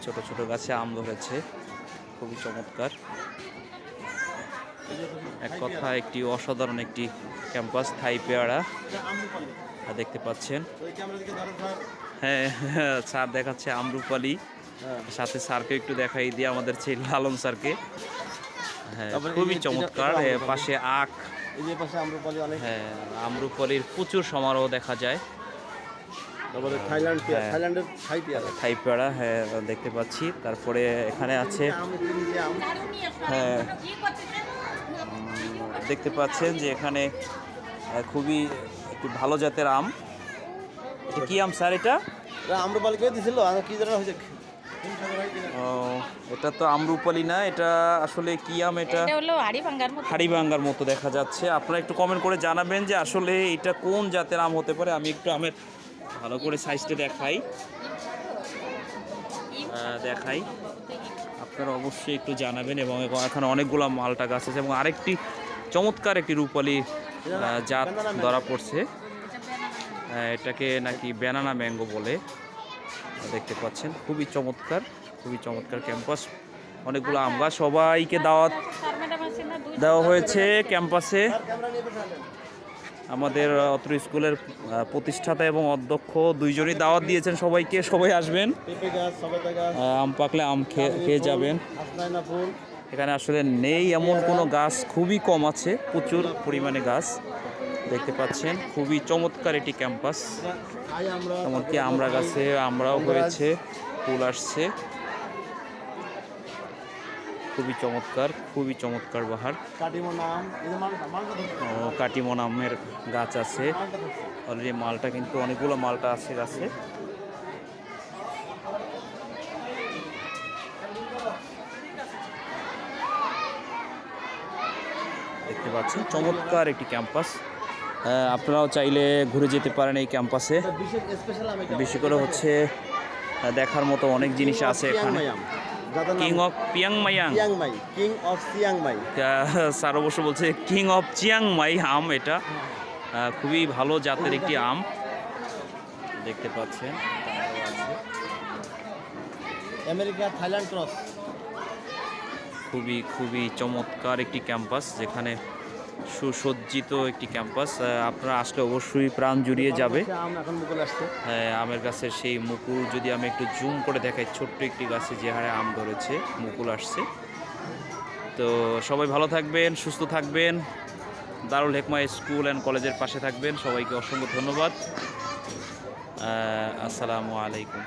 ছোট ছোট গাছে আম ধরেছে, খুবই চমৎকার। এক কথা একটি অসাধারণ একটি ক্যাম্পাস, থাই পেয়ারা দেখতে পাচ্ছেন। হ্যাঁ, স্যার দেখাচ্ছে আমরুপালি, সাথে স্যারকে একটু দেখাই দিয়ে আমাদের ছেলে লালন স্যারকে। হ্যাঁ, খুবই চমৎকার। পাশে আখ, হ্যাঁ, আমরুপালির প্রচুর সমারোহ দেখা যায়। থাই পেয়ারা, হ্যাঁ দেখতে পাচ্ছি। তারপরে এখানে আছে, হ্যাঁ দেখতে পাচ্ছেন যে এখানে খুবই একটি ভালো জাতের আম। এটা কি আম স্যার? এটা আম্রপালিকে দিছিল, কি জানা হয়েছে? ও, এটা তো আমরুপালি না, এটা আসলে কি আম? এটা হলো হাড়িভাঙ্গার মতো দেখা যাচ্ছে। আপনারা একটু কমেন্ট করে জানাবেন যে আসলে এটা কোন জাতের আম হতে পারে। আমি একটু আমের ভালো করে সাইজটা দেখাই, আপনারা অবশ্যই একটু জানাবেন। এবং এখানে অনেকগুলো মালটা গাছ আছে এবং আরেকটি চমৎকার একটি রূপালি জাত ধরা পড়ছে, এটাকে নাকি ব্যানানা ম্যাঙ্গো বলে। দেখতে পাচ্ছেন খুবই চমৎকার ক্যাম্পাস, অনেকগুলো আম গাছ। সবাইকে দাওয়াত দেওয়া হয়েছে ক্যাম্পাসে। আমাদের অত্র স্কুলের প্রতিষ্ঠাতা এবং অধ্যক্ষ দুইজনই দাওয়াত দিয়েছেন সবাইকে, সবাই আসবেন, আম পাকলে আম খেয়ে যাবেন। এখানে আসলে নেই এমন কোনো গাছ, খুবই কম আছে, প্রচুর পরিমাণে গাছ দেখতে পাচ্ছেন। খুবই চমৎকার এটি ক্যাম্পাস। এমনকি আমরা গাছে আমরাও হয়েছে, ফুল আসছে। খুবই চমৎকার বাহার। কাটিমন আমের গাছ আছে অলরেডি। মালটা কিন্তু অনেকগুলো মালটা আছে গাছে। দেখতে পাচ্ছেন চমৎকার একটি ক্যাম্পাস। আপনারাও চাইলে ঘুরে যেতে পারেন এই ক্যাম্পাসে। বেশি করে হচ্ছে দেখার মতো অনেক জিনিস আছে এখানে। কিং অফ চিয়াংমাই, স্যার অবশ্য বলছে কিং অফ চিয়াংমাই আম। এটা খুবই ভালো জাতের একটি আম দেখতে পাচ্ছেন। America Thailand cross. খুবই চমৎকার একটি ক্যাম্পাস, যেখানে সুসজ্জিত একটি ক্যাম্পাস। আপনারা আসলে অবশ্যই প্রাণ জুড়িয়ে যাবে। হ্যাঁ, আমের গাছের সেই মুকুল যদি আমি একটু জুম করে দেখাই, ছোট্ট একটি গাছে যে হারে আম ধরেছে, মুকুল আসছে। তো সবাই ভালো থাকবেন, সুস্থ থাকবেন, দারুল হেকমা স্কুল অ্যান্ড কলেজের পাশে থাকবেন। সবাইকে অসংখ্য ধন্যবাদ। আসসালামু আলাইকুম।